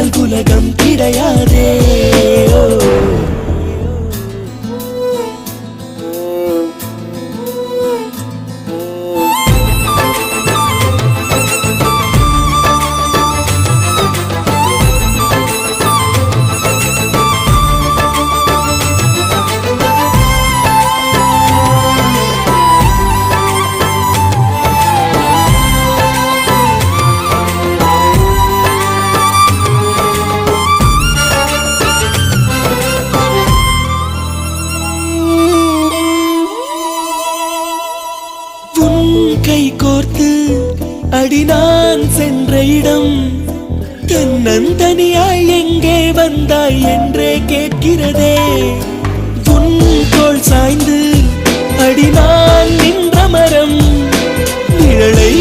இருந்தால் உலகம் கிடையாதே. கை கோர்த்து அடி நான் சென்ற இடம் தன்னந்தனியாய் எங்கே வந்தாய் என்றே கேட்கிறதே. உன் தோள் சாய்ந்து அடி நான் நின்ற மரம் நிழலை